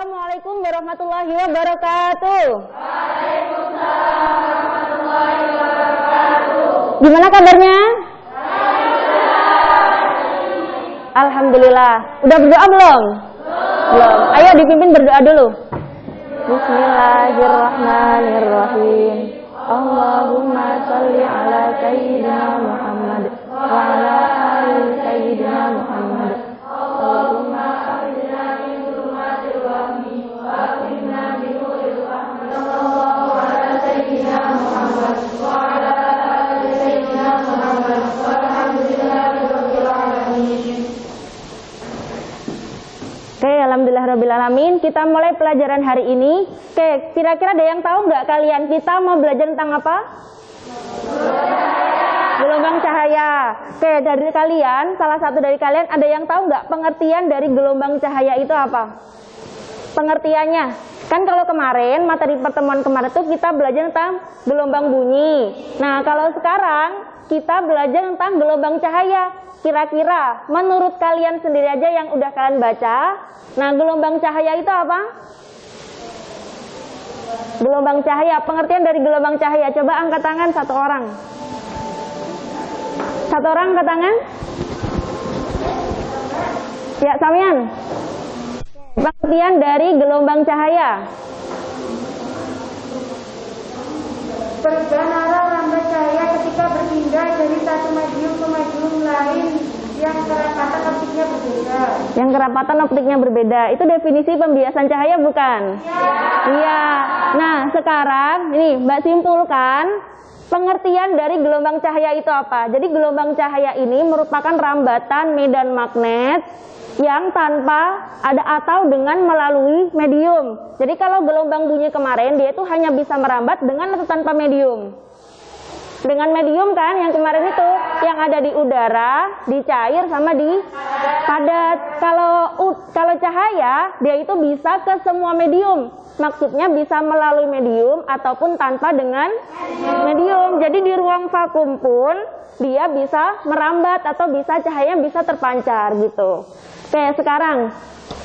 Assalamualaikum warahmatullahi wabarakatuh. Waalaikumsalam warahmatullahi wabarakatuh. Gimana kabarnya? Alhamdulillah. Udah berdoa belum? Belum. Ayo dipimpin berdoa dulu. Bismillahirrahmanirrahim. Allahumma sholli ala sayyidina Muhammad wa ala ali sayyidina Muhammad. Allahumma akhrijna min dhulumatil wahmi wa akhrijna min nuril fahmi. Sallallahu ala sayyidina Muhammad wa ala ali sayyidina Muhammad. Walhamdulillahi rabbil alamin. Oke, alhamdulillah rabbil alamin. Kita mulai pelajaran hari ini. Oke, kira-kira ada yang tahu nggak kalian kita mau belajar tentang apa? Gelombang cahaya. Oke, dari kalian, salah satu dari kalian ada yang tahu nggak pengertian dari gelombang cahaya itu apa? Pengertiannya. Kan kalau kemarin, materi pertemuan kemarin itu kita belajar tentang gelombang bunyi. Nah, kalau sekarang kita belajar tentang gelombang cahaya. Kira-kira menurut kalian sendiri aja yang udah kalian baca, nah gelombang cahaya itu apa? Gelombang cahaya, pengertian dari gelombang cahaya. Coba angkat tangan satu orang. Satu orang angkat tangan. Ya, Samian. Pengertian dari gelombang cahaya. Perubahan arah lambat cahaya ketika berpindah dari satu medium ke medium lain yang kerapatan optiknya berbeda. Yang kerapatan optiknya berbeda. Itu definisi pembiasan cahaya bukan? Iya. Nah, sekarang ini Mbak simpulkan pengertian dari gelombang cahaya itu apa. Jadi gelombang cahaya ini merupakan rambatan medan magnet yang tanpa ada atau dengan melalui medium. Jadi kalau gelombang bunyi kemarin dia itu hanya bisa merambat dengan atau tanpa medium. Dengan medium kan yang kemarin itu yang ada di udara, di cair sama di padat. Kalau cahaya dia itu bisa ke semua medium. Maksudnya bisa melalui medium ataupun tanpa dengan medium. Jadi di ruang vakum pun dia bisa merambat atau bisa cahaya bisa terpancar gitu. Oke, sekarang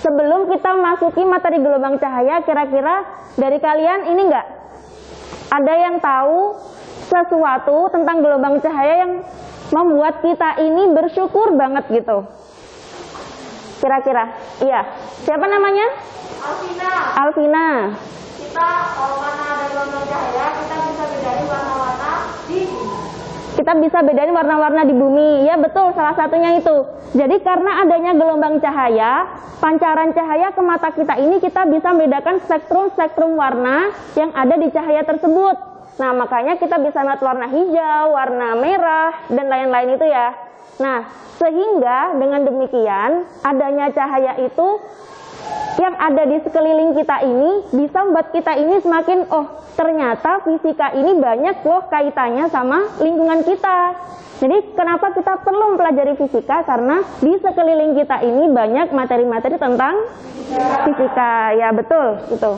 sebelum kita masuki materi gelombang cahaya, kira-kira dari kalian ini enggak ada yang tahu sesuatu tentang gelombang cahaya yang membuat kita ini bersyukur banget gitu? Kira-kira? Iya. Siapa namanya? Alvina. Alvina. Kita kalau mana ada gelombang cahaya, kita bisa bedain warna-warna di bumi. Kita bisa bedain warna-warna di bumi. Ya betul, salah satunya itu. Jadi karena adanya gelombang cahaya, pancaran cahaya ke mata kita ini kita bisa membedakan spektrum-spektrum warna yang ada di cahaya tersebut. Nah, makanya kita bisa melihat warna hijau, warna merah, dan lain-lain itu ya. Nah, sehingga dengan demikian adanya cahaya itu yang ada di sekeliling kita ini bisa membuat kita ini semakin, oh ternyata fisika ini banyak loh kaitannya sama lingkungan kita. Jadi kenapa kita perlu mempelajari fisika? Karena di sekeliling kita ini banyak materi-materi tentang fisika. Ya betul, gitu.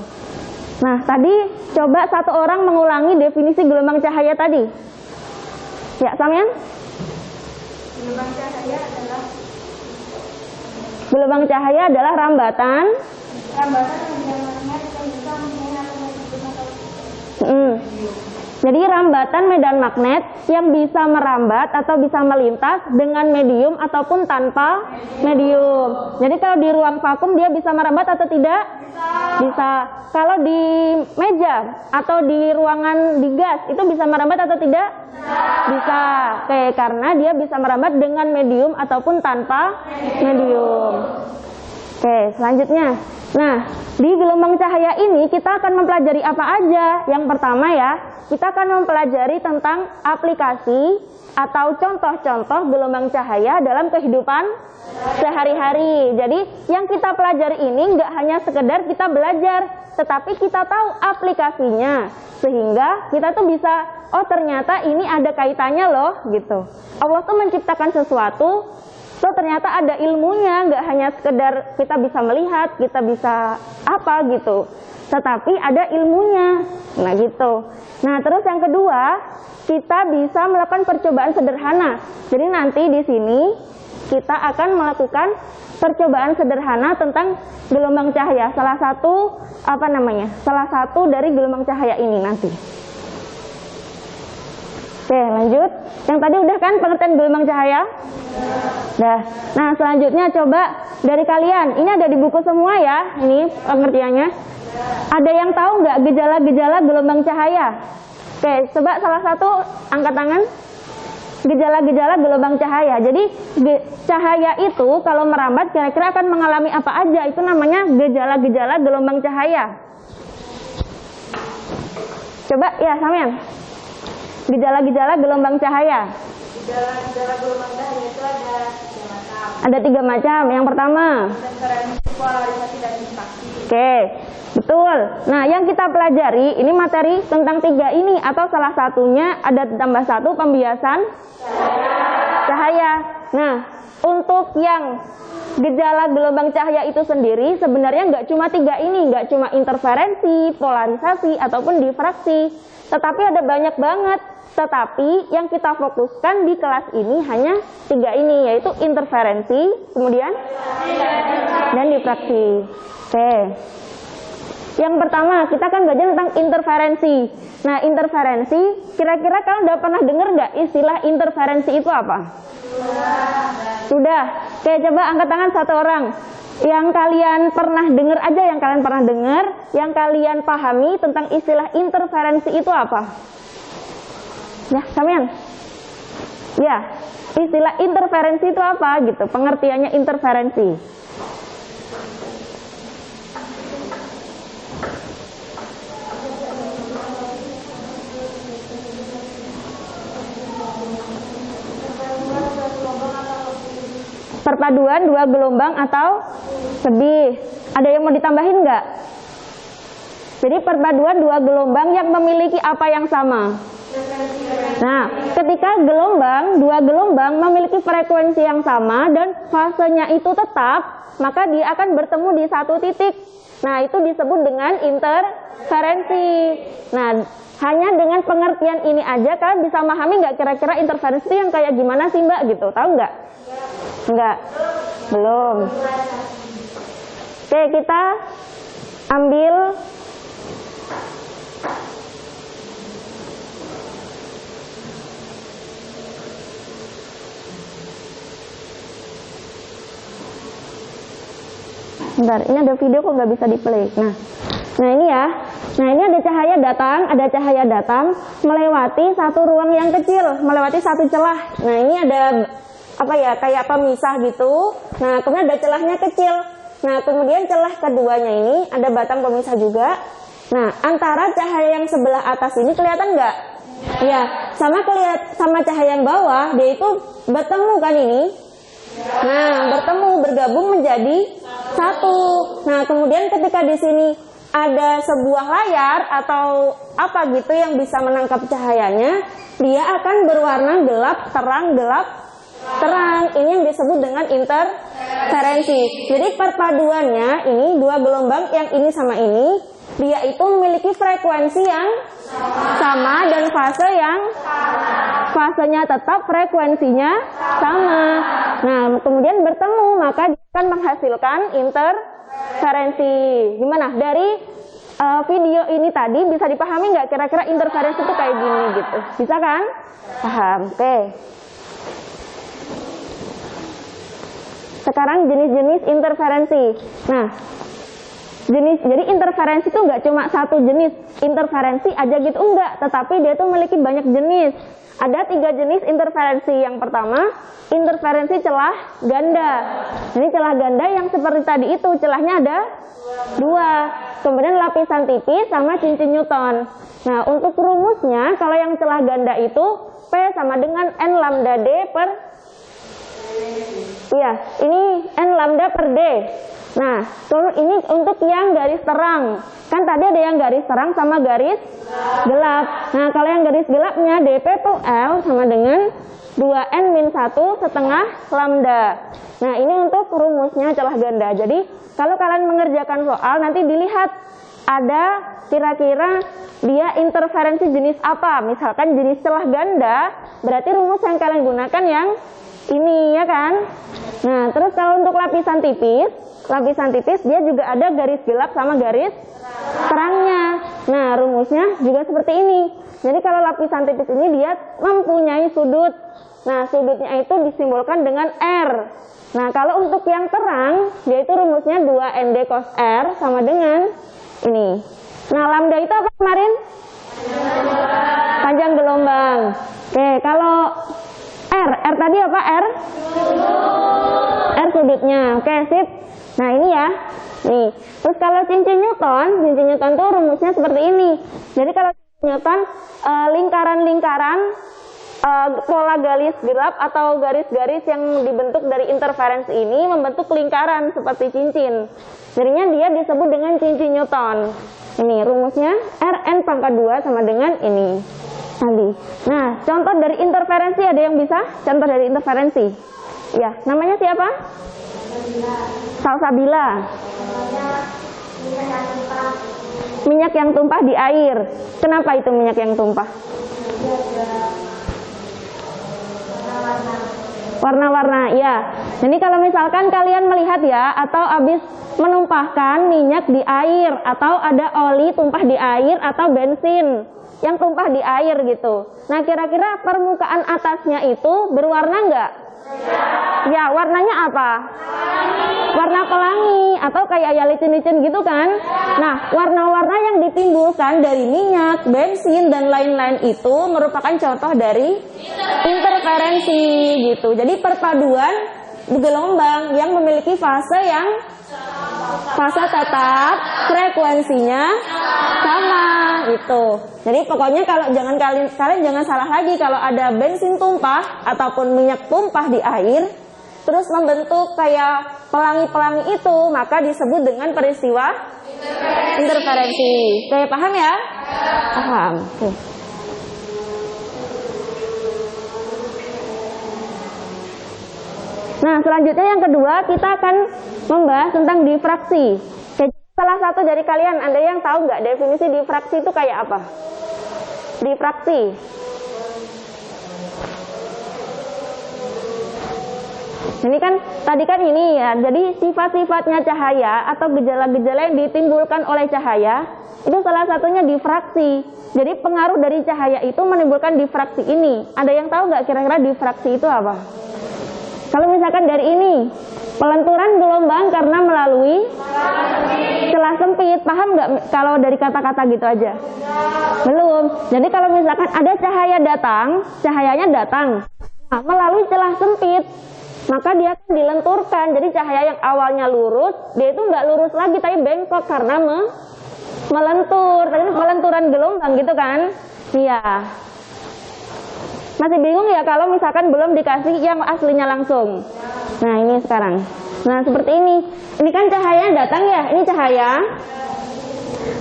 Nah tadi coba satu orang mengulangi definisi gelombang cahaya tadi. Ya, Samian? Gelombang cahaya adalah Gelombang cahaya adalah rambatan medan magnet yang bisa Jadi rambatan medan magnet yang bisa merambat atau bisa melintas dengan medium ataupun tanpa medium. Jadi kalau di ruang vakum dia bisa merambat atau tidak? Bisa. Kalau di meja atau di ruangan di gas itu bisa merambat atau tidak? Bisa. Oke, karena dia bisa merambat dengan medium ataupun tanpa medium. Oke, selanjutnya. Nah, di gelombang cahaya ini kita akan mempelajari apa aja? Yang pertama ya, kita akan mempelajari tentang aplikasi atau contoh-contoh gelombang cahaya dalam kehidupan sehari-hari. Jadi, yang kita pelajari ini nggak hanya sekedar kita belajar, tetapi kita tahu aplikasinya. Sehingga kita tuh bisa, oh ternyata ini ada kaitannya loh, gitu. Allah tuh menciptakan sesuatu, so ternyata ada ilmunya, nggak hanya sekedar kita bisa melihat, kita bisa apa gitu, tetapi ada ilmunya. Nah gitu. Nah terus yang kedua, kita bisa melakukan percobaan sederhana. Jadi nanti di sini kita akan melakukan percobaan sederhana tentang gelombang cahaya. Salah satu dari gelombang cahaya ini nanti. Oke, lanjut. Yang tadi udah kan pengertian gelombang cahaya? Dah. Nah, selanjutnya coba dari kalian. Ini ada di buku semua ya, ini pengertiannya. Ada yang tahu nggak gejala-gejala gelombang cahaya? Oke, coba salah satu angkat tangan. Gejala-gejala gelombang cahaya. Jadi cahaya itu kalau merambat kira-kira akan mengalami apa aja? Itu namanya gejala-gejala gelombang cahaya. Coba ya, sampean. Gejala-gejala gelombang cahaya. Gejala-gejala gelombang cahaya itu ada 3 macam. Ada 3 macam. Yang pertama, Interferensi, polarisasi, dan difraksi. oke, betul. Nah, yang kita pelajari ini materi tentang 3 ini atau salah satunya ada tambah 1 pembiasan cahaya. Nah, untuk yang gejala gelombang cahaya itu sendiri sebenarnya nggak cuma 3 ini, nggak cuma interferensi, polarisasi ataupun difraksi, tetapi ada banyak banget. Tetapi yang kita fokuskan di kelas ini hanya 3 ini, yaitu interferensi, kemudian dan difraksi. Oke. Yang pertama kita akan belajar tentang interferensi. Nah, interferensi, kira-kira kalian udah pernah dengar nggak istilah interferensi itu apa? Sudah. Oke, coba angkat tangan 1 orang. Yang kalian pernah dengar aja, yang kalian pernah dengar, yang kalian pahami tentang istilah interferensi itu apa? Ya, kalian? Ya, istilah interferensi itu apa gitu? Pengertiannya interferensi. Perpaduan 2 gelombang atau lebih. Ada yang mau ditambahin nggak? Jadi perpaduan 2 gelombang yang memiliki apa yang sama? Nah, ketika 2 gelombang memiliki frekuensi yang sama dan fasenya itu tetap, maka dia akan bertemu di satu titik. Nah, itu disebut dengan interferensi. Nah, hanya dengan pengertian ini aja kalian bisa memahami nggak kira-kira interferensi itu yang kayak gimana sih Mbak gitu? Tahu nggak? Enggak? Belum. Oke, kita ambil bentar, ini ada video kok nggak bisa di-play. Nah ini ya. Nah, ini ada cahaya datang melewati satu ruang yang kecil, melewati satu celah. Nah, ini ada apa ya, kayak pemisah gitu. Nah, kemudian ada celahnya kecil. Nah, kemudian celah keduanya ini ada batang pemisah juga. Nah, antara cahaya yang sebelah atas ini kelihatan nggak? Ya, sama cahaya yang bawah, dia itu bertemu kan ini. Nah, bergabung menjadi satu. Nah, kemudian ketika di sini ada sebuah layar atau apa gitu yang bisa menangkap cahayanya, dia akan berwarna gelap, terang, gelap, terang. Ini yang disebut dengan interferensi. Jadi perpaduannya ini 2 gelombang yang ini sama ini, dia itu memiliki frekuensi yang sama dan fasenya tetap, frekuensinya sama. Nah, kemudian bertemu, maka dia akan menghasilkan interferensi. Gimana? Dari video ini tadi bisa dipahami nggak kira-kira interferensi itu kayak gini gitu? Bisa kan? Paham? Oke. Sekarang jenis-jenis interferensi. Nah, jadi interferensi itu nggak cuma satu jenis interferensi aja gitu, enggak, tetapi dia itu memiliki banyak jenis. Ada 3 jenis interferensi. Yang pertama, interferensi celah ganda. Ini celah ganda yang seperti tadi itu, celahnya ada 2. Kemudian lapisan tipis sama cincin Newton. Nah, untuk rumusnya, kalau yang celah ganda itu P sama dengan N lambda D per, iya, ini N lambda per D. Nah, ini untuk yang garis terang. Kan tadi ada yang garis terang sama garis gelap. Nah, kalau yang garis gelapnya dP tuh L sama dengan 2N-1 setengah lambda. Nah, ini untuk rumusnya celah ganda. Jadi, kalau kalian mengerjakan soal, nanti dilihat ada kira-kira dia interferensi jenis apa. Misalkan jenis celah ganda, berarti rumus yang kalian gunakan yang ini ya. ya kan? Nah, terus kalau untuk lapisan tipis dia juga ada garis gelap sama garis terangnya. Nah, rumusnya juga seperti ini. Jadi kalau lapisan tipis ini dia mempunyai sudut. Nah, sudutnya itu disimbolkan dengan R. Nah, kalau untuk yang terang, yaitu rumusnya 2ND cos R sama dengan ini. Nah, lambda itu apa kemarin? Panjang gelombang. Oke, kalau R tadi apa? R sudutnya. Oke, sip. Nah, ini ya. Nih. Terus kalau cincin Newton tuh rumusnya seperti ini. Jadi kalau cincin Newton lingkaran-lingkaran pola garis gelap atau garis-garis yang dibentuk dari interferensi ini membentuk lingkaran seperti cincin. Jadinya dia disebut dengan cincin Newton. Ini rumusnya Rn pangkat 2 sama dengan ini tadi. Nah, contoh dari interferensi ada yang bisa? Contoh dari interferensi. Ya, namanya siapa? Salsabila. Minyak yang tumpah di air. Kenapa itu minyak yang tumpah? Warna-warna, ya. Jadi kalau misalkan kalian melihat ya, atau habis menumpahkan minyak di air, atau ada oli tumpah di air, atau bensin yang tumpah di air gitu. Nah, kira-kira permukaan atasnya itu berwarna enggak? Ya, warnanya apa? Warna pelangi, atau kayak ya licin-licin gitu kan. Nah, warna-warna yang ditimbulkan dari minyak, bensin, dan lain-lain itu merupakan contoh dari interferensi gitu. Jadi perpaduan gelombang yang memiliki fase tetap, frekuensinya sama gitu. Jadi pokoknya kalau kalian jangan salah lagi kalau ada bensin tumpah ataupun minyak tumpah di air terus membentuk kayak pelangi-pelangi itu, maka disebut dengan peristiwa interferensi. Oke, paham ya? Paham. Oke. Nah, selanjutnya yang kedua kita akan membahas tentang difraksi. Jadi, salah satu dari kalian ada yang tahu nggak definisi difraksi itu kayak apa? Difraksi. Ini kan tadi kan ini ya. Jadi sifat-sifatnya cahaya atau gejala-gejala yang ditimbulkan oleh cahaya itu salah satunya difraksi. Jadi pengaruh dari cahaya itu menimbulkan difraksi ini. Ada yang tahu nggak kira-kira difraksi itu apa? Kalau misalkan dari ini, pelenturan gelombang karena melalui celah sempit. Paham nggak kalau dari kata-kata gitu aja? Belum. Jadi kalau misalkan ada cahayanya datang melalui celah sempit, maka dia akan dilenturkan. Jadi cahaya yang awalnya lurus, dia itu nggak lurus lagi, tapi bengkok karena melentur. Tadi pelenturan gelombang gitu kan? Iya. Masih bingung ya kalau misalkan belum dikasih yang aslinya langsung. Nah, ini sekarang. Nah, seperti ini. Ini kan cahaya datang ya, ini cahaya.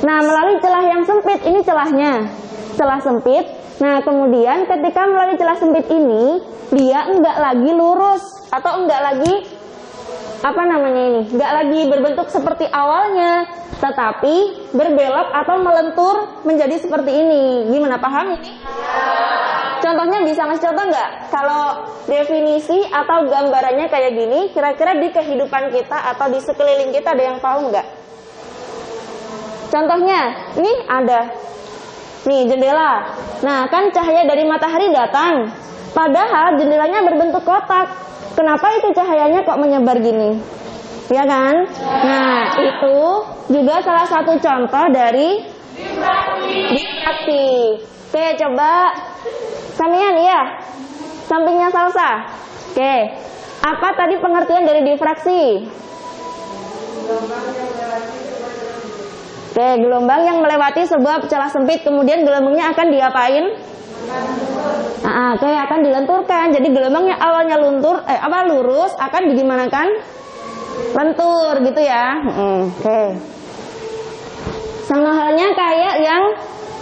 Nah, melalui celah yang sempit, ini celahnya. Celah sempit. Nah, kemudian ketika melalui celah sempit ini, dia enggak lagi lurus atau enggak lagi enggak lagi berbentuk seperti awalnya, tetapi berbelok atau melentur menjadi seperti ini. Gimana, paham ini? Contohnya bisa ngasih contoh nggak? Kalau definisi atau gambarannya kayak gini, kira-kira di kehidupan kita atau di sekeliling kita ada yang tahu nggak? Contohnya, ini ada. Nih, jendela. Nah, kan cahaya dari matahari datang. Padahal jendelanya berbentuk kotak. Kenapa itu cahayanya kok menyebar gini? Ya kan? Nah, itu juga salah satu contoh dari difraksi. Oke, coba Samian, iya. Sampingnya Salsa. Oke. Apa tadi pengertian dari difraksi? Oke, gelombang yang melewati sebuah celah sempit, kemudian gelombangnya akan diapain? Oke, akan dilenturkan. Jadi gelombang yang awalnya lurus akan digimanakan? Lentur gitu ya. Oke. Sama halnya kayak yang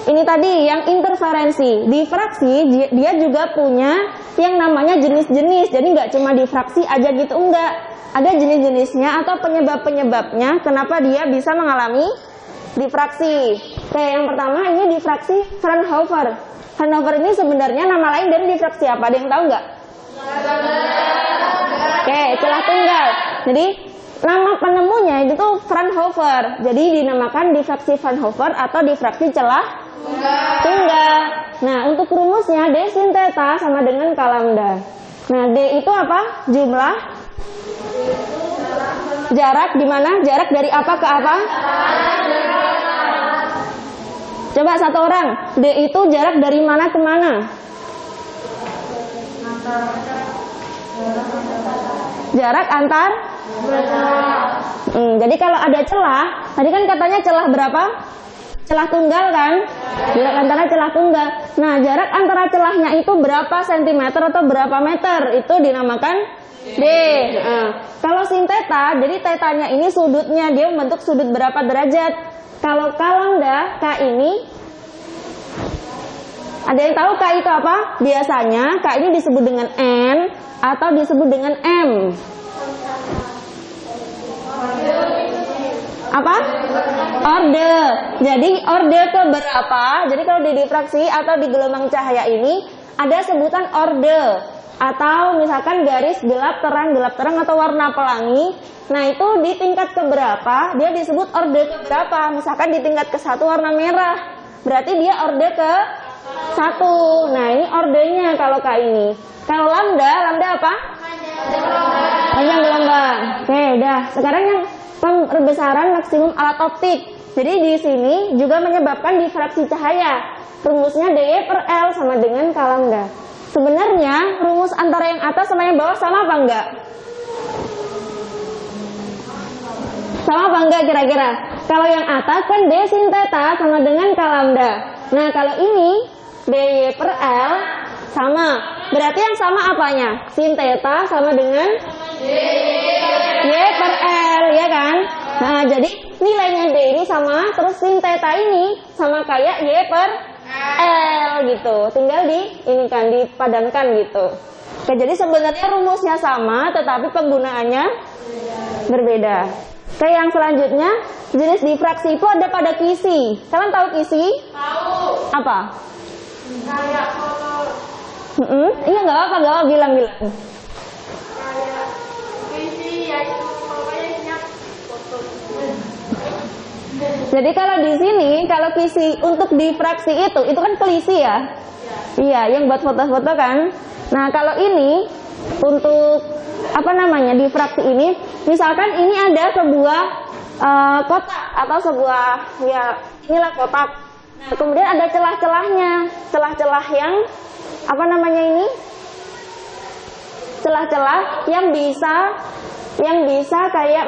ini tadi, yang interferensi. Difraksi dia juga punya yang namanya jenis-jenis. Jadi nggak cuma difraksi aja gitu, enggak. Ada jenis-jenisnya atau penyebab-penyebabnya kenapa dia bisa mengalami difraksi. Oke, yang pertama ini difraksi Fraunhofer. Fraunhofer ini sebenarnya nama lain dari difraksi apa? Ada yang tahu nggak? celah tunggal. Jadi nama penemunya itu tuh Fraunhofer. Jadi dinamakan difraksi Fraunhofer atau difraksi celah tunggal. Nah, untuk rumusnya D sin theta sama dengan K lambda. Nah, D itu apa? Jumlah jarak di mana? Jarak dari apa ke apa? Coba satu orang. D itu jarak dari mana ke mana? Jarak antar? Jadi kalau ada celah, tadi kan katanya celah berapa? Celah tunggal kan? Jarak antara celah tunggal. Nah, jarak antara celahnya itu berapa sentimeter atau berapa meter? Itu dinamakan D. Kalau sin theta, jadi tetanya ini sudutnya, dia membentuk sudut berapa derajat? Kalau K lambda, K ini, ada yang tahu K itu apa? Biasanya K ini disebut dengan N atau disebut dengan M. Apa? Orde. Jadi orde ke berapa? Jadi kalau di difraksi atau di gelombang cahaya ini ada sebutan orde. Atau misalkan garis gelap terang atau warna pelangi. Nah, itu di tingkat keberapa dia disebut orde keberapa. Misalkan di tingkat ke-1 warna merah, berarti dia orde ke 1. Nah, ini ordenya kalau K ini. Kalau lambda apa? Panjang gelombang. Oke, udah. Sekarang yang perbesaran maksimum alat optik. Jadi di sini juga menyebabkan difraksi cahaya. Rumusnya DY per L sama dengan K lambda. Sebenarnya rumus antara yang atas sama yang bawah sama apa enggak? Sama apa enggak kira-kira? Kalau yang atas kan D sin theta sama dengan K lambda. Nah, kalau ini DY per L sama. Berarti yang sama apanya? Sin theta sama dengan Y per L, ya kan? Nah, jadi nilainya D ini sama, terus sin theta ini sama kayak Y per L gitu. Tinggal ini kan dipadankan gitu. Oke, jadi sebenarnya rumusnya sama, tetapi penggunaannya berbeda. Oke, yang selanjutnya jenis difraksi itu ada pada kisi. Kalian tahu kisi? Tahu. Apa? Kayak foto. Iya nggak apa bilang. Kayak kisi ya itu pokoknya foto. Jadi kalau di sini kalau kisi untuk difraksi itu kan kelisi ya? Iya, yang buat foto-foto kan. Nah, kalau ini untuk apa namanya difraksi ini, misalkan ini ada sebuah kotak atau sebuah inilah kotak. Nah, kemudian ada celah-celahnya, celah-celah yang apa namanya ini? Celah-celah yang bisa kayak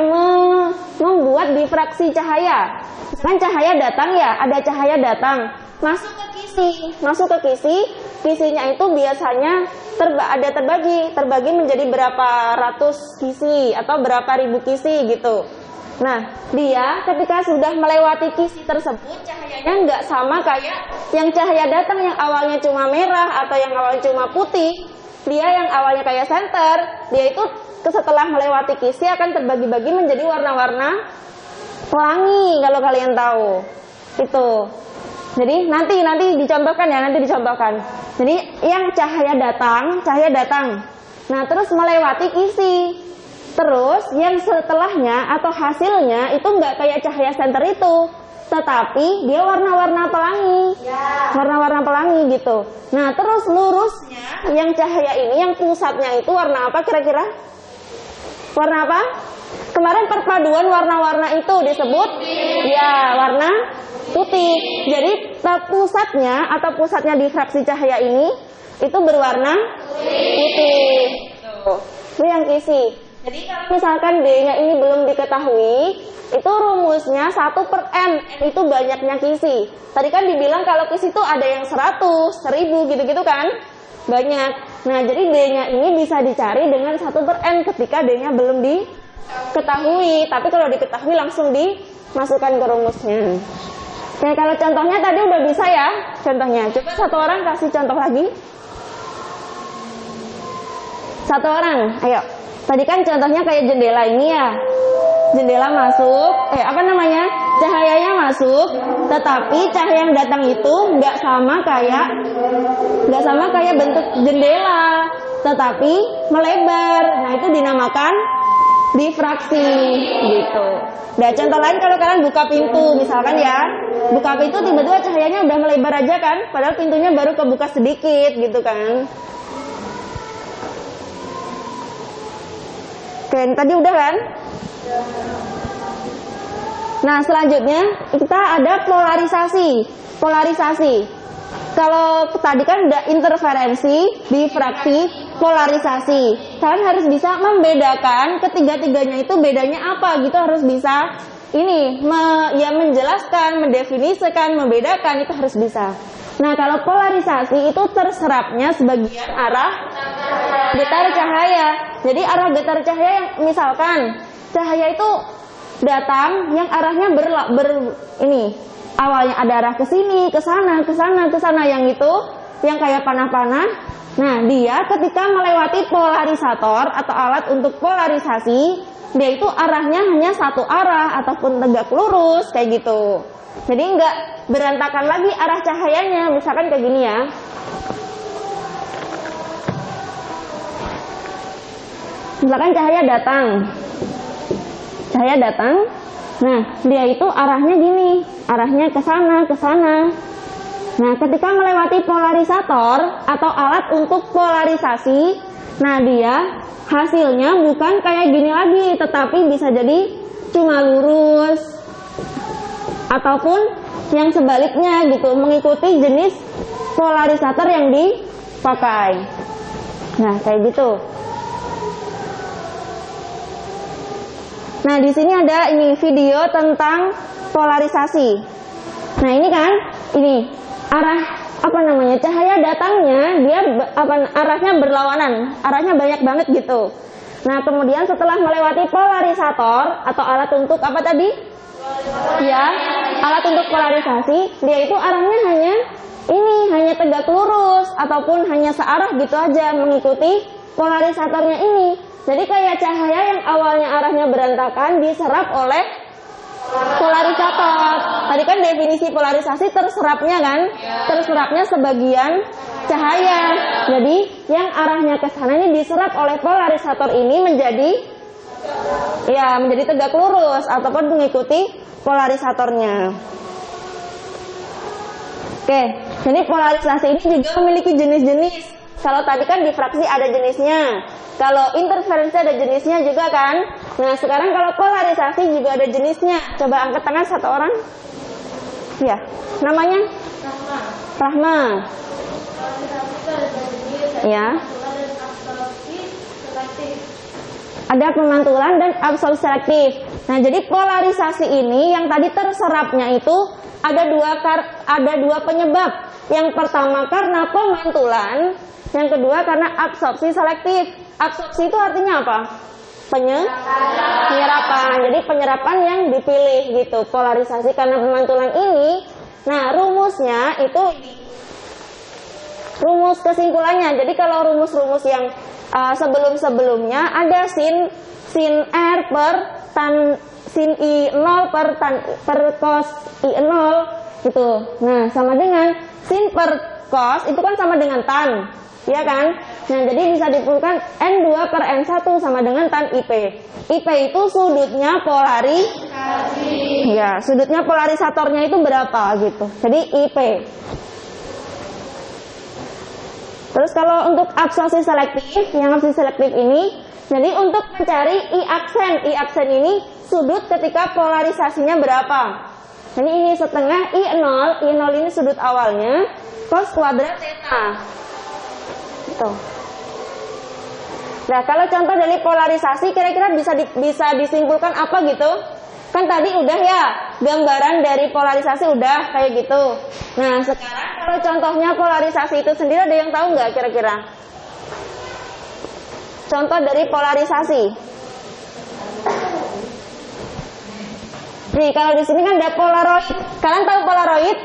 membuat difraksi cahaya. Misalkan cahaya datang ya, ada cahaya datang masuk ke kisi, kisinya itu biasanya terbagi menjadi berapa ratus kisi atau berapa ribu kisi gitu. Nah, dia ketika sudah melewati kisi tersebut, cahayanya nggak sama kayak yang cahaya datang yang awalnya cuma merah atau yang awalnya cuma putih. Dia yang awalnya kayak senter, dia itu setelah melewati kisi akan terbagi-bagi menjadi warna-warna pelangi kalau kalian tahu. Itu. Jadi nanti dicontohkan ya, Jadi yang cahaya datang. Nah, terus melewati kisi. Terus yang setelahnya atau hasilnya itu nggak kayak cahaya senter itu, tetapi dia warna-warna pelangi. Warna-warna pelangi gitu. Nah, terus lurusnya yang cahaya ini yang pusatnya itu warna apa kira-kira? Warna apa? Kemarin perpaduan warna-warna itu disebut warna putih. Jadi pusatnya difraksi cahaya ini itu berwarna putih. Itu yang kisi. Jadi kalau misalkan D-nya ini belum diketahui, itu rumusnya 1/N. N itu banyaknya kisi. Tadi kan dibilang kalau kisi itu ada yang 100, 1000 gitu-gitu kan? Banyak. Nah, jadi D-nya ini bisa dicari dengan 1/N ketika D-nya belum diketahui. Tapi kalau diketahui langsung dimasukkan ke rumusnya. Oke, kalau contohnya tadi udah bisa ya contohnya. Coba satu orang kasih contoh lagi. Satu orang, ayo. Tadi kan contohnya kayak jendela ini ya. Jendela masuk, cahayanya masuk, tetapi cahaya yang datang itu nggak sama kayak bentuk jendela, tetapi melebar. Nah, itu dinamakan dinamakan difraksi gitu. Nah, contoh lain kalau kalian buka pintu misalkan ya, buka pintu tiba-tiba cahayanya udah melebar aja kan, padahal pintunya baru kebuka sedikit gitu kan. Oke, tadi udah kan? Nah, selanjutnya kita ada polarisasi. Polarisasi. Kalau tadi kan udah interferensi, difraksi, polarisasi. Kalian harus bisa membedakan ketiga-tiganya itu bedanya apa gitu, harus bisa ini menjelaskan, mendefinisikan, membedakan itu harus bisa. Nah, kalau polarisasi itu terserapnya sebagian arah getar cahaya. Jadi arah getar cahaya yang misalkan cahaya itu datang yang arahnya awalnya ada arah ke sini, ke sana, ke sana, ke sana, yang itu yang kayak panah-panah. Nah, dia ketika melewati polarisator atau alat untuk polarisasi, dia itu arahnya hanya satu arah ataupun tegak lurus kayak gitu. Jadi nggak berantakan lagi arah cahayanya. Misalkan kayak gini ya. Misalkan cahaya datang. Nah, dia itu arahnya gini, arahnya ke sana, ke sana. Nah, ketika melewati polarisator atau alat untuk polarisasi, nah dia hasilnya bukan kayak gini lagi, tetapi bisa jadi cuma lurus ataupun yang sebaliknya gitu, mengikuti jenis polarisator yang dipakai. Nah, kayak gitu. Nah, di sini ada ini video tentang polarisasi. Nah, ini kan, ini arah cahaya datangnya dia arahnya berlawanan, arahnya banyak banget gitu. Nah, kemudian setelah melewati polarisator atau alat untuk apa tadi? Ya, alat untuk polarisasi, dia itu arahnya hanya tegak lurus ataupun hanya searah gitu aja mengikuti polarisatornya ini. Jadi kayak cahaya yang awalnya arahnya berantakan diserap oleh polarisator. Tadi kan definisi polarisasi terserapnya kan? Terserapnya sebagian cahaya. Jadi yang arahnya ke sana ini diserap oleh polarisator ini menjadi tegak lurus ataupun mengikuti polarisatornya. Oke, jadi polarisasi ini juga memiliki jenis-jenis. Kalau tadi kan difraksi ada jenisnya, kalau interferensi ada jenisnya juga kan. Nah, sekarang kalau polarisasi juga ada jenisnya. Coba angkat tangan satu orang. Ya, namanya? Rahma. Ya. Ada pemantulan dan absorpsi selektif. Nah, jadi polarisasi ini yang tadi terserapnya itu ada dua penyebab. Yang pertama karena pemantulan, yang kedua karena absorpsi selektif. Absorpsi itu artinya apa? Penyerapan. Jadi penyerapan yang dipilih gitu. Polarisasi karena pemantulan ini. Nah, rumusnya itu rumus kesimpulannya. Jadi kalau rumus-rumus yang sebelum-sebelumnya ada sin R per tan sin I0 per cos I0 gitu. Nah, sama dengan sin per cos itu kan sama dengan tan. Ya kan? Nah, jadi bisa dipulkan N2 per N1 sama dengan tan IP. IP itu sudutnya polarisasi. Ya, sudutnya polarisatornya itu berapa gitu. Jadi IP. Terus kalau untuk absorpsi selektif, yang absorpsi selektif ini, jadi untuk mencari I aksen ini sudut ketika polarisasinya berapa. Jadi ini setengah I0 ini sudut awalnya, cos kuadrat theta. Nah, kalau contoh dari polarisasi kira-kira bisa disimpulkan apa gitu? Kan tadi udah ya, gambaran dari polarisasi udah kayak gitu. Nah, sekarang kalau contohnya polarisasi itu sendiri ada yang tahu nggak kira-kira? Contoh dari polarisasi. Nih, kalau di sini kan ada polaroid. Kalian tahu polaroid?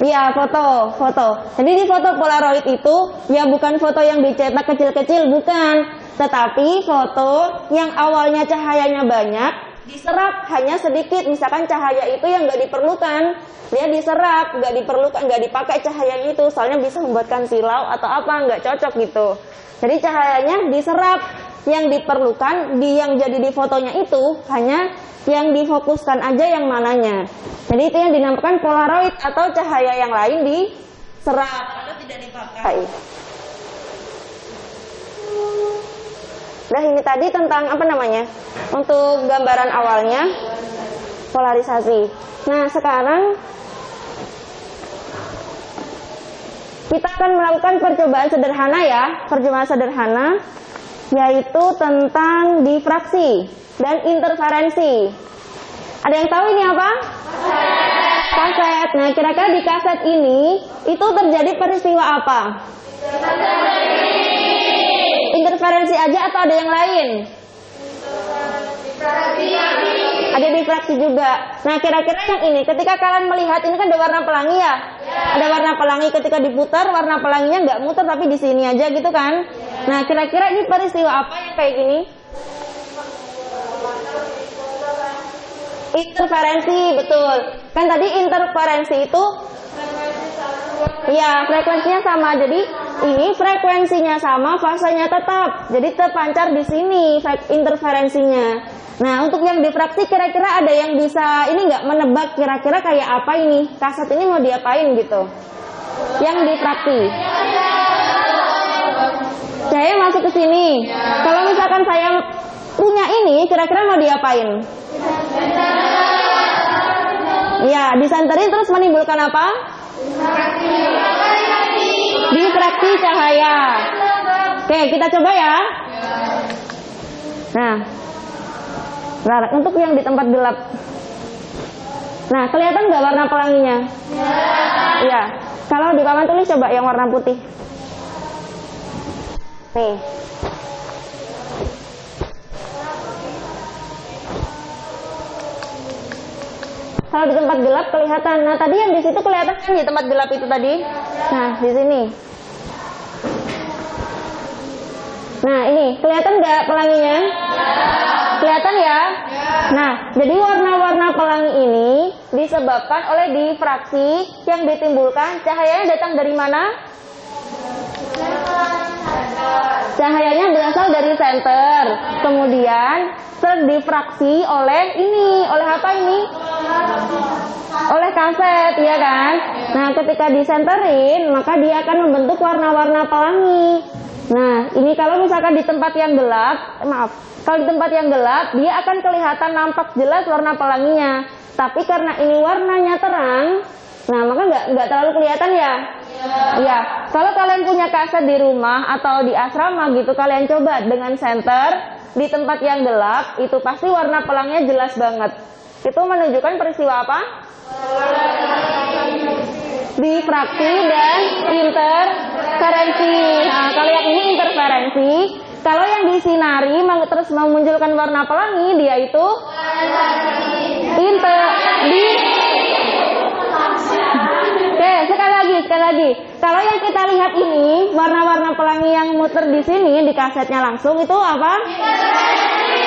Iya, foto. Jadi di foto polaroid itu ya bukan foto yang dicetak kecil-kecil, bukan. Tetapi foto yang awalnya cahayanya banyak, diserap hanya sedikit. Misalkan cahaya itu yang nggak diperlukan, dia diserap, nggak diperlukan, nggak dipakai cahaya itu, soalnya bisa membuatkan silau atau apa, nggak cocok gitu. Jadi cahayanya diserap, yang diperlukan yang jadi di fotonya itu hanya yang difokuskan aja yang mananya. Jadi itu yang dinamakan polaroid atau cahaya yang lain diserap atau tidak dipakai. Nah ini tadi tentang apa namanya, untuk gambaran awalnya polarisasi. Nah sekarang kita akan melakukan percobaan sederhana ya, percobaan sederhana yaitu tentang difraksi dan interferensi. Ada yang tahu ini apa? Kaset. Nah kira-kira di kaset ini itu terjadi peristiwa apa? Interferensi aja atau ada yang lain? Ada difraksi juga. Nah kira-kira yang ini, ketika kalian melihat ini kan ada warna pelangi ya? Ada warna pelangi, ketika diputar warna pelanginya nggak muter tapi di sini aja gitu kan? Nah kira-kira ini peristiwa apa yang kayak gini? Interferensi, betul. Kan tadi interferensi itu ya frekuensinya sama, jadi ini frekuensinya sama, fasenya tetap, jadi terpancar di sini interferensinya. Nah untuk yang difraksi kira-kira ada yang bisa ini nggak menebak kira-kira kayak apa ini kaset ini mau diapain gitu? Yang difraksi, saya masuk ke sini. Kalau misalkan saya punya ini, kira-kira mau diapain? Ya, disenterin terus menimbulkan apa? Difraksi cahaya. Oke, kita coba ya. Nah, untuk yang di tempat gelap. Nah, kelihatan nggak warna pelanginya? Iya. Kalau di papan tulis coba yang warna putih. Nih. Kalau di tempat gelap kelihatan. Nah, tadi yang di situ kelihatan kan di tempat gelap itu tadi. Nah, di sini. Nah, ini kelihatan nggak pelanginya? Kelihatan ya? Nah, jadi warna-warna pelangi ini disebabkan oleh difraksi yang ditimbulkan. Cahayanya datang dari mana? Cahayanya berasal dari senter, kemudian terdifraksi oleh ini, oleh apa ini? Oleh kaset, ya kan? Nah, ketika disenterin, maka dia akan membentuk warna-warna pelangi. Nah, ini kalau misalkan di tempat yang gelap, kalau di tempat yang gelap, dia akan kelihatan nampak jelas warna pelanginya. Tapi karena ini warnanya terang, nah maka nggak terlalu kelihatan ya. Ya, kalau kalian punya kaset di rumah atau di asrama gitu, kalian coba dengan senter di tempat yang gelap, itu pasti warna pelangnya jelas banget. Itu menunjukkan peristiwa apa? Difraksi dan interferensi. Nah, kalau yang ini interferensi, kalau yang disinari terus memunculkan warna pelangi, dia itu Oke, sekali lagi. Kalau yang kita lihat ini, warna-warna pelangi yang muter di sini di kasetnya langsung itu apa?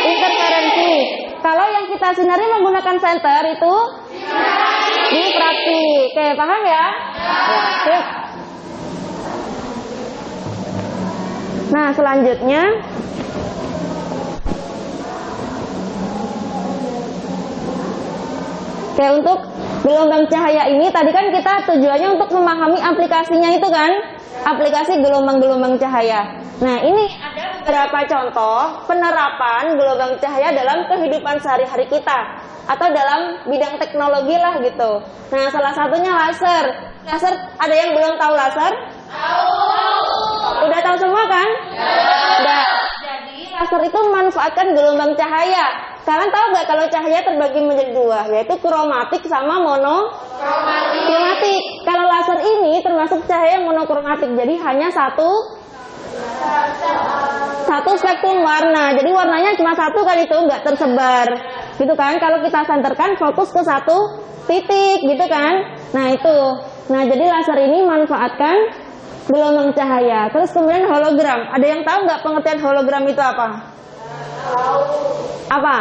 Interferensi. Kalau yang kita sinari menggunakan senter itu difraksi. Oke, paham ya? Oke. Nah, selanjutnya oke, untuk gelombang cahaya ini tadi kan kita tujuannya untuk memahami aplikasinya itu kan, aplikasi gelombang-gelombang cahaya. Nah, ini ada beberapa contoh penerapan gelombang cahaya dalam kehidupan sehari-hari kita atau dalam bidang teknologi lah gitu. Nah, salah satunya laser. Laser, ada yang belum tahu laser? Udah tahu semua kan? Udah. Jadi laser itu memanfaatkan gelombang cahaya. Kalian tahu nggak kalau cahaya terbagi menjadi dua, yaitu kromatik sama monokromatik. Kalau laser ini termasuk cahaya monokromatik, jadi hanya satu spektrum warna. Jadi warnanya cuma satu kan, itu nggak tersebar, gitu kan? Kalau kita senterkan fokus ke satu titik, gitu kan? Nah itu. Nah jadi laser ini manfaatkan gelombang cahaya. Terus kemudian hologram. Ada yang tahu nggak pengertian hologram itu apa? Apa?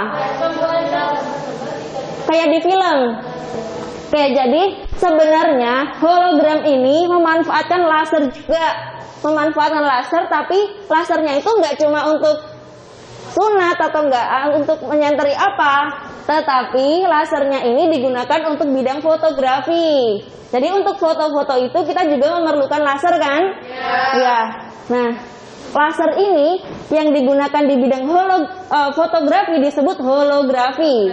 Kayak di film. Oke, jadi sebenarnya hologram ini memanfaatkan laser juga. Memanfaatkan laser, tapi lasernya itu nggak cuma untuk sunat atau nggak untuk menyenteri apa, tetapi lasernya ini digunakan untuk bidang fotografi. Jadi untuk foto-foto itu kita juga memerlukan laser kan? Ya. Nah, laser ini yang digunakan di bidang fotografi disebut holografi.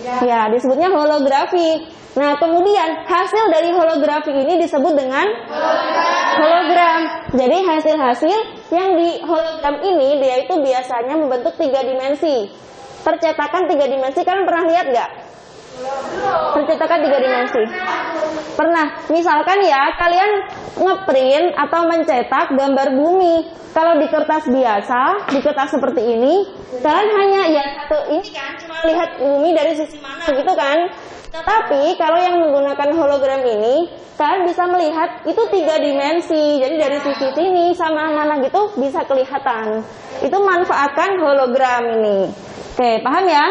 Ya, disebutnya holografi. Nah, kemudian hasil dari holografi ini disebut dengan hologram. Jadi hasil-hasil yang di hologram ini dia itu biasanya membentuk 3 dimensi. Percetakan 3 dimensi, kalian pernah lihat nggak? Percetakan 3 dimensi. Pernah. Misalkan ya, kalian ngeprint atau mencetak gambar bumi. Kalau di kertas biasa, di kertas seperti ini, kalian hanya ya satu ini kan, cuma lihat bumi dari sisi mana gitu kan. Tetapi kalau yang menggunakan hologram ini, kalian bisa melihat itu 3 dimensi. Jadi dari sisi sini sama mana gitu bisa kelihatan. Itu manfaatkan hologram ini. Oke, paham ya?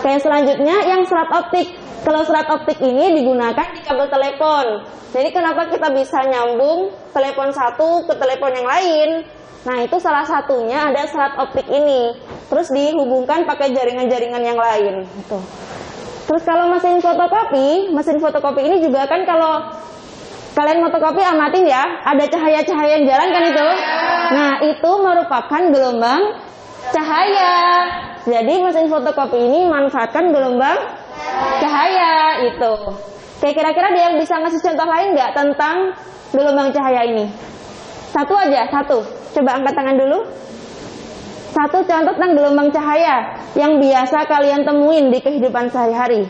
Oke, selanjutnya yang serat optik. Kalau serat optik ini digunakan di kabel telepon. Jadi kenapa kita bisa nyambung telepon satu ke telepon yang lain? Nah, itu salah satunya ada serat optik ini. Terus dihubungkan pakai jaringan-jaringan yang lain. Gitu. Terus kalau mesin fotokopi ini juga kan kalau kalian fotokopi amatin ya, ada cahaya-cahaya yang jalan kan itu. Nah, itu merupakan gelombang cahaya. Jadi mesin fotokopi ini manfaatkan gelombang cahaya itu. Oke, kira-kira dia bisa ngasih contoh lain nggak tentang gelombang cahaya ini? Satu aja, satu. Coba angkat tangan dulu. Satu contoh tentang gelombang cahaya yang biasa kalian temuin di kehidupan sehari-hari.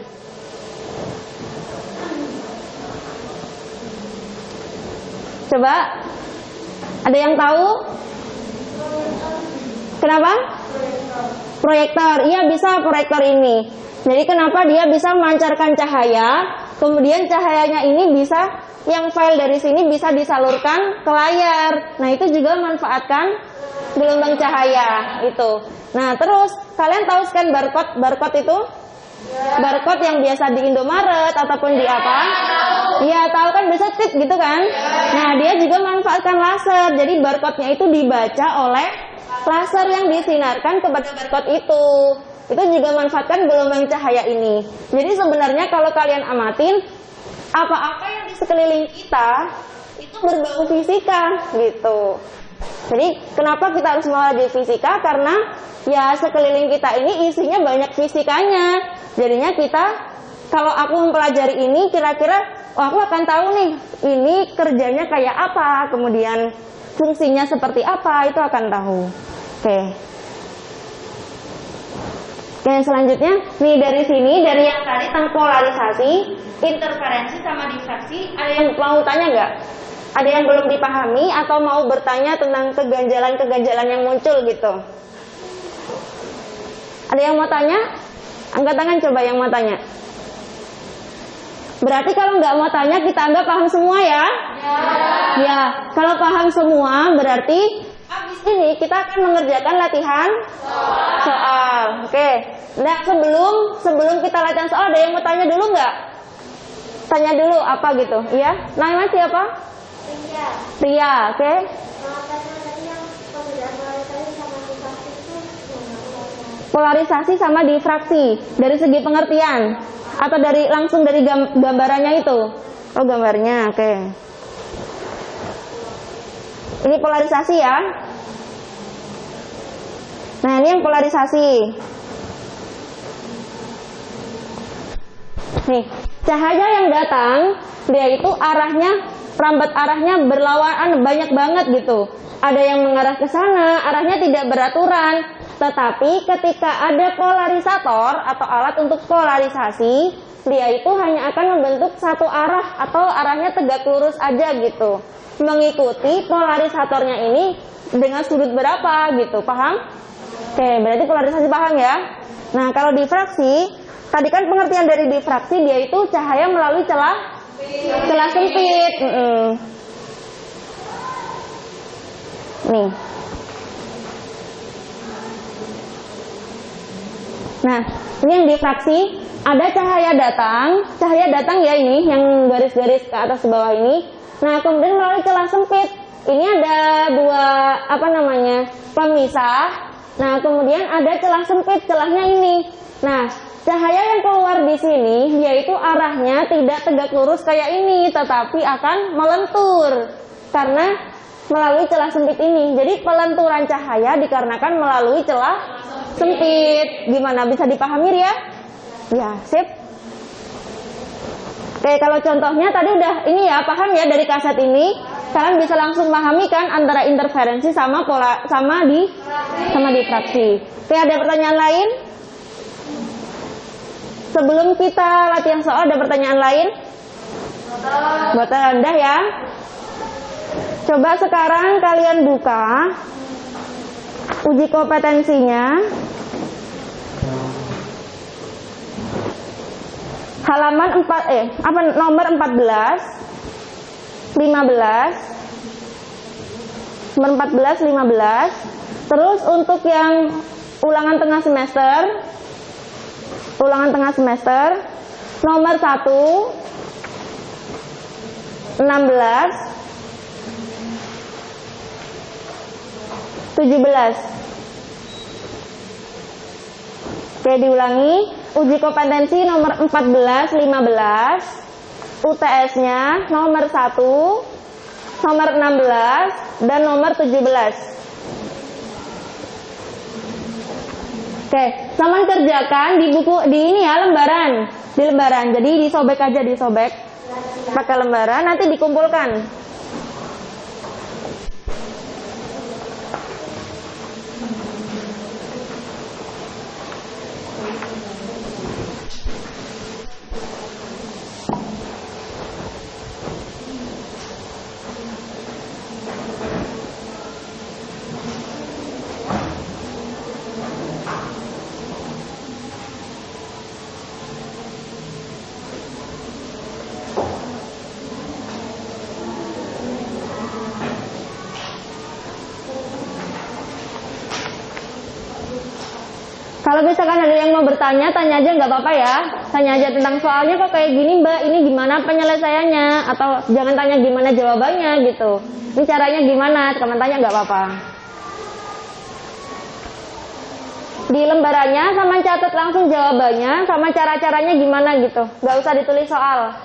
Coba, ada yang tahu? Kenapa? Proyektor. Iya, bisa proyektor ini. Jadi kenapa dia bisa memancarkan cahaya, kemudian cahayanya ini bisa, yang file dari sini bisa disalurkan ke layar. Nah, itu juga manfaatkan gelombang cahaya itu. Nah, terus kalian tahu scan barcode itu? Barcode yang biasa di Indomaret ataupun di apa? Iya, tahu kan, bisa tit gitu kan? Nah, dia juga manfaatkan laser. Jadi barcode-nya itu dibaca oleh laser yang disinarkan kepada barcode itu. Itu juga manfaatkan gelombang cahaya ini. Jadi sebenarnya kalau kalian amatin, apa-apa yang di sekeliling kita itu berbau fisika gitu. Jadi kenapa kita harus mempelajari fisika? Karena ya sekeliling kita ini isinya banyak fisikanya. Jadinya kita, kalau aku mempelajari ini, kira-kira aku akan tahu nih, ini kerjanya kayak apa, kemudian fungsinya seperti apa, itu akan tahu. Oke. Oke, selanjutnya nih dari sini, dari yang tadi tentang polarisasi, interferensi sama difraksi, ada yang mau tanya nggak? Ada yang belum dipahami atau mau bertanya tentang keganjalan-keganjalan yang muncul gitu? Ada yang mau tanya? Angkat tangan coba yang mau tanya. Berarti kalau nggak mau tanya kita anggap paham semua ya? Ya, kalau paham semua berarti habis ini kita akan mengerjakan latihan soal. Oke. Nah, sebelum kita latihan soal, ada yang mau tanya dulu nggak? Tanya dulu apa gitu? Iya? Namanya siapa? Ria, oke. Polarisasi sama difraksi dari segi pengertian atau dari langsung dari gambarannya itu? Oh, gambarnya, oke. Ini polarisasi ya. Nah, ini yang polarisasi. Nih, cahaya yang datang, dia itu perambat arahnya berlawanan banyak banget gitu. Ada yang mengarah ke sana, arahnya tidak beraturan. Tetapi ketika ada polarisator atau alat untuk polarisasi, dia itu hanya akan membentuk satu arah atau arahnya tegak lurus aja gitu. Mengikuti polarisatornya ini dengan sudut berapa gitu, paham? Oke, berarti polarisasi paham ya. Nah, kalau difraksi, tadi kan pengertian dari difraksi, dia itu cahaya melalui celah sempit. Nih. Nah, ini yang difraksi, ada cahaya datang ya ini, yang garis-garis ke atas ke bawah ini. Nah, kemudian melalui celah sempit, ini ada dua, pemisah. Nah, kemudian ada celah sempit, celahnya ini. Nah, cahaya yang keluar di sini, yaitu arahnya tidak tegak lurus kayak ini, tetapi akan melentur. Karena melalui celah sempit ini. Jadi pelenturan cahaya dikarenakan melalui celah sempit. Gimana, bisa dipahami ya? Ya, sip. Oke, kalau contohnya tadi udah ini ya, paham ya dari kaset ini. Kalian bisa langsung memahami kan antara interferensi sama difraksi. Oke, ada pertanyaan lain? Sebelum kita latihan soal, ada pertanyaan lain? Buat Anda ya. Coba sekarang kalian buka uji kompetensinya. Halaman nomor 14, 15. Nomor 14, 15. Terus untuk yang ulangan tengah semester, nomor 1, 16, 17. Oke, diulangi. Uji kompetensi nomor 14, 15. UTS-nya nomor 1, nomor 16, dan nomor 17. Oke, sama kerjakan di buku, di ini ya, lembaran. Di lembaran, jadi disobek aja, pakai lembaran, nanti dikumpulkan. Kalau misalkan ada yang mau bertanya, tanya aja nggak apa-apa ya. Tanya aja tentang soalnya kok kayak gini Mbak, ini gimana penyelesaiannya. Atau jangan tanya gimana jawabannya gitu. Ini caranya gimana, teman tanya nggak apa-apa. Di lembarannya sama catat langsung jawabannya, sama cara-caranya gimana gitu. Nggak usah ditulis soal.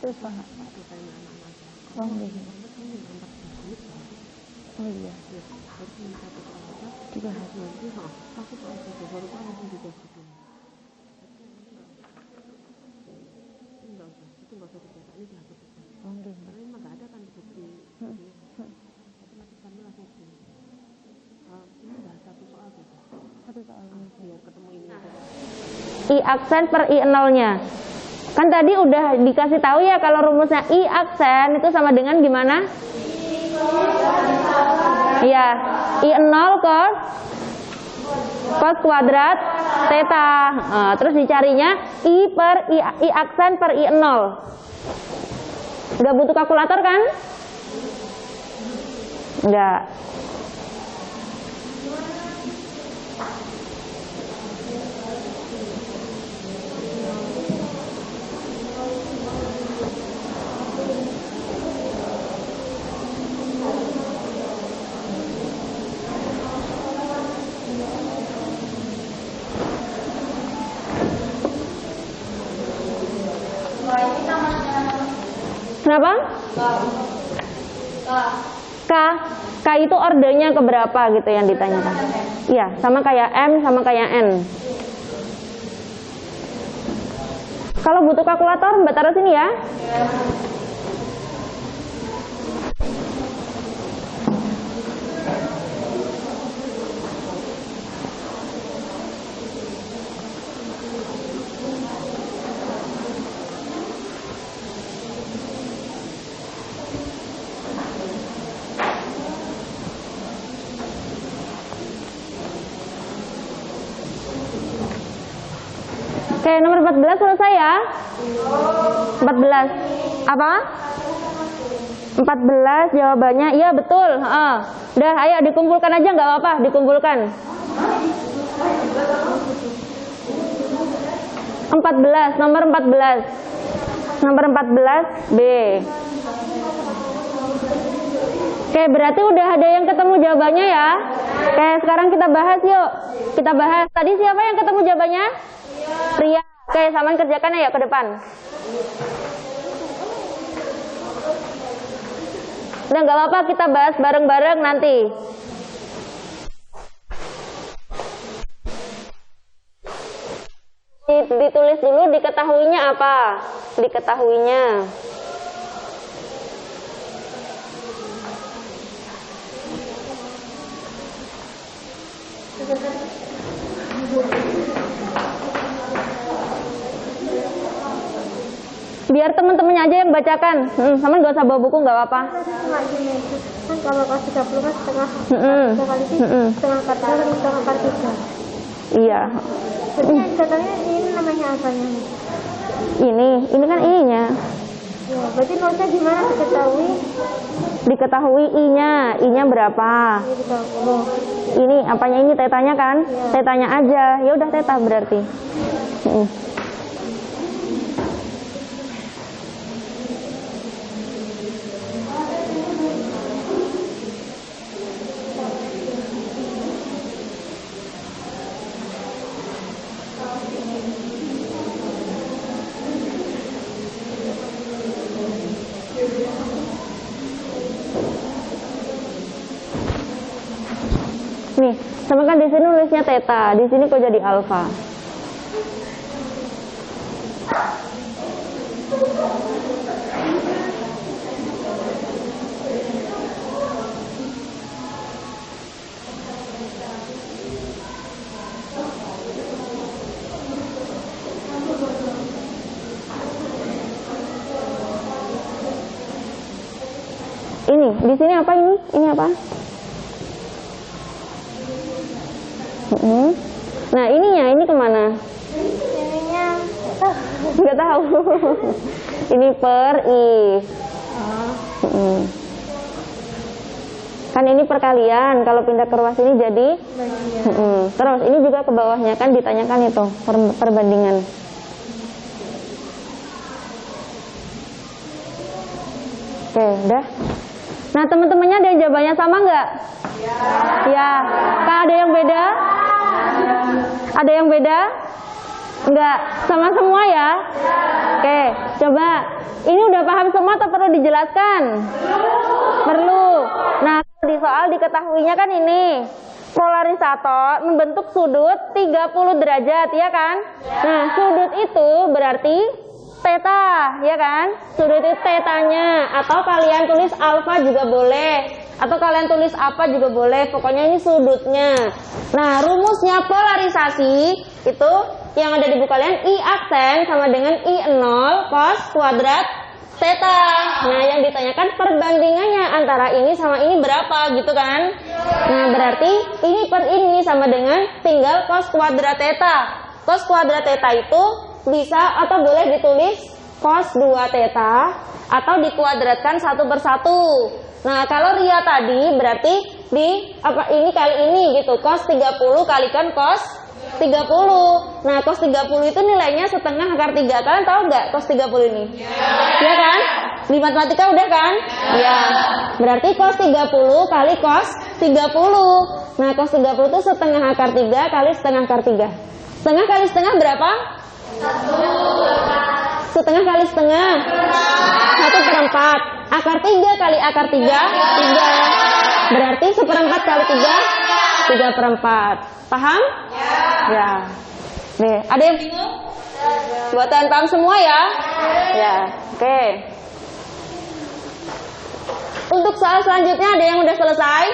itu Pak. Oh iya. Oh iya. Dibahas. Aku baru langsung dibahas. Itu nggak usah dicetak, ini dihapus. Oh iya. Karena memang nggak ada kan bukti. Otomatis kami langsung ini bahas satu soal gitu. Satu soal Biar ketemu ini. I aksen per I nolnya. Kan tadi udah dikasih tahu ya kalau rumusnya I aksen itu sama dengan gimana? Iya, I 0 cos kuadrat theta. Terus dicarinya I aksen per I 0. Nggak butuh kalkulator kan? Nggak. Kenapa? K itu ordernya keberapa gitu yang ditanyakan. Iya, sama kayak M sama kayak N. Kalau butuh kalkulator, Mbak taruh sini ya. Oke, nomor 14 selesai ya? 14. Apa? 14 jawabannya iya betul. Udah, ayo dikumpulkan aja nggak apa-apa, dikumpulkan. 14, nomor 14. Nomor 14 B. Oke, berarti udah ada yang ketemu jawabannya ya? Oke, sekarang kita bahas yuk. Kita bahas. Tadi siapa yang ketemu jawabannya? Ria. Oke, Saman kerjakan ya ke depan. Udah nggak apa-apa, kita bahas bareng-bareng nanti. Ditulis dulu diketahuinya apa? Diketahuinya. Biar teman-temannya aja yang bacakan. Sama nggak usah bawa buku, nggak apa-apa. Kan kalau kelas 30 kan setengah kali setengah akar 2 dan setengah akar 3. Iya. Jadi katanya ini namanya apanya? Ini kan I-nya. Ya, berarti nolnya gimana diketahui? Diketahui I-nya berapa? Ini diketahui. Ini apanya ini tetanya kan? Ya. Tetanya aja. Ya udah teta berarti. Nih, sama kan di sini nulisnya theta, di sini kok jadi alfa. Ini, di sini apa ini? Ini apa? Nah ini kemana? Ininya Nggak tahu. Ini per I. Kan ini perkalian. Kalau pindah ke ruas ini jadi terus ini juga ke bawahnya kan ditanyakan itu perbandingan. Oke, udah. Nah teman-temannya ada yang jawabannya sama nggak? Ya. Kak, ada yang beda? Ada yang beda? Enggak, sama semua ya? Oke, Coba, ini udah paham semua atau perlu dijelaskan? Perlu. Nah, di soal diketahuinya kan ini. Polarisator membentuk sudut 30 derajat, ya kan? Nah, sudut itu berarti theta, ya kan? Sudut itu tetanya, atau kalian tulis alfa juga boleh, atau kalian tulis apa juga boleh, pokoknya ini sudutnya. Nah, rumusnya polarisasi itu yang ada di buku kalian, I aksen sama dengan I0 cos kuadrat theta. Nah, yang ditanyakan perbandingannya antara ini sama ini berapa gitu kan? Nah, berarti ini per ini sama dengan tinggal cos kuadrat theta. Cos kuadrat theta itu bisa atau boleh ditulis cos 2 theta atau dikuadratkan 1/1. Nah, kalau Ria tadi berarti di apa ini kali ini gitu, cos 30 kalikan cos 30. Nah, cos 30 itu nilainya setengah akar 3. Kalian tahu nggak cos 30 ini? Iya kan? Di matematika udah kan? Iya. Berarti cos 30 kali cos 30. Nah, cos 30 itu setengah akar 3 kali setengah akar 3. Setengah kali setengah berapa? 1. Setengah kali setengah? 1/4. Akar 3 kali akar 3? 3. Berarti 1/4 kali 3? 3/4. Paham? Ya. Nih, ada yang bingung? Buatan paham semua ya? Ya, oke. Untuk soal selanjutnya ada yang udah selesai?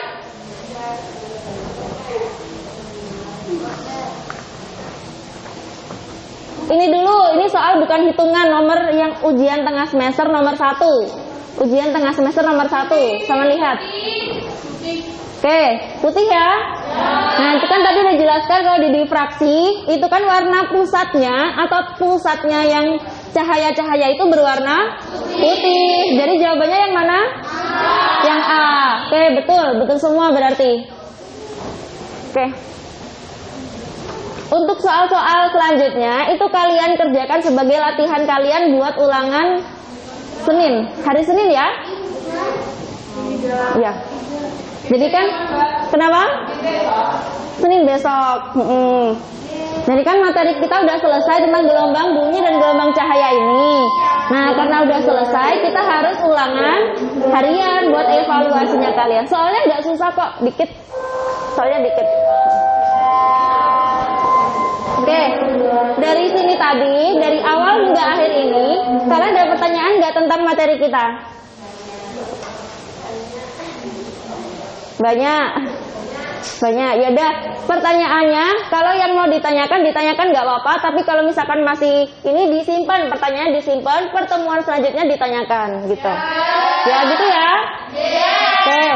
Ini dulu, ini soal bukan hitungan, nomor yang ujian tengah semester nomor 1. Ujian tengah semester nomor 1. Sama lihat. Oke, putih ya. Nah, itu kan tadi udah jelaskan kalau di difraksi itu kan warna pusatnya atau pusatnya yang cahaya-cahaya itu berwarna putih. Jadi jawabannya yang mana? Yang A. Oke, betul semua berarti. Oke. Untuk soal-soal selanjutnya itu kalian kerjakan sebagai latihan kalian buat ulangan Senin. Hari Senin ya? Iya. Jadi kan, kenapa? Senin besok. Jadi kan materi kita udah selesai tentang gelombang bunyi dan gelombang cahaya ini. Nah, karena udah selesai, kita harus ulangan harian buat evaluasinya kalian. Soalnya nggak susah kok, dikit. Soalnya dikit. Oke, dari sini tadi, dari awal hingga akhir ini, kalian ada pertanyaan nggak tentang materi kita? Banyak. Yaudah, pertanyaannya kalau yang mau ditanyakan nggak apa-apa, tapi kalau misalkan masih ini disimpan, pertanyaan disimpan, pertemuan selanjutnya ditanyakan gitu. Ya gitu ya. Oke,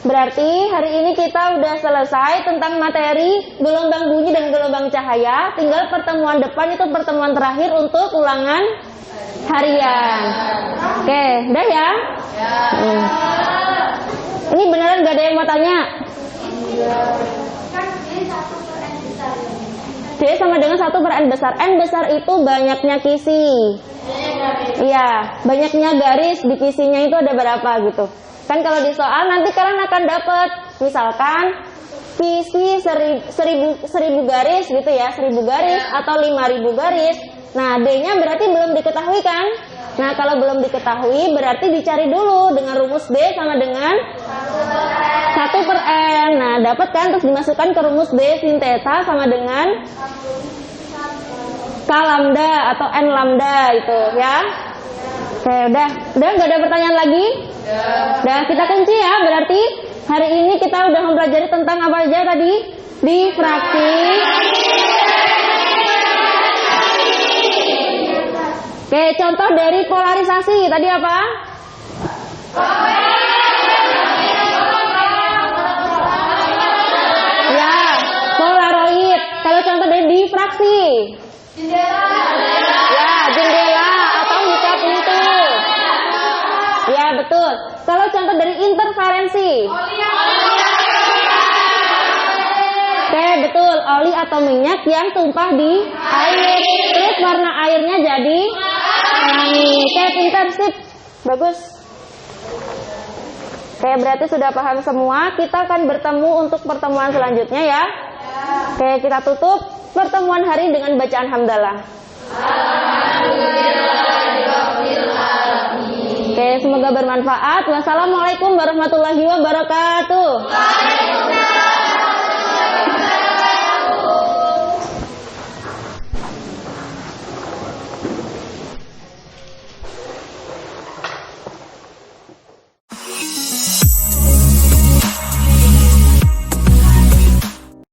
berarti hari ini kita udah selesai tentang materi gelombang bunyi dan gelombang cahaya. Tinggal pertemuan depan itu pertemuan terakhir untuk ulangan harian. Oke, udah ya. Ini beneran gak ada yang mau tanya? D sama dengan 1/n besar. N besar itu banyaknya kisi. Iya, banyaknya garis di kisinya itu ada berapa gitu. Kan kalau di soal nanti kalian akan dapat misalkan kisi 1000 garis gitu ya, 1000 garis atau 5000 garis. Nah, D-nya berarti belum diketahui kan? Nah, kalau belum diketahui berarti dicari dulu dengan rumus B sama dengan 1/n. Nah, dapat kan, terus dimasukkan ke rumus B sin theta sama dengan K lambda atau N lambda itu ya. Oke, udah nggak ada pertanyaan lagi? Udah, kita kunci ya. Berarti hari ini kita udah mempelajari tentang apa aja tadi? Difraksi. Oke, contoh dari polarisasi tadi apa? Ya, polaroid. Kalau contoh dari difraksi? Ya, jendela atau buka pintu. Ya, betul. Kalau contoh dari interferensi? Oke, betul. Oli atau minyak yang tumpah di air. Terus warna airnya jadi pelangi. Oke, pintar, sip. Bagus. Oke, berarti sudah paham semua. Kita akan bertemu untuk pertemuan selanjutnya ya. Oke, kita tutup pertemuan hari dengan bacaan hamdalah. semoga bermanfaat. Wassalamualaikum warahmatullahi wabarakatuh.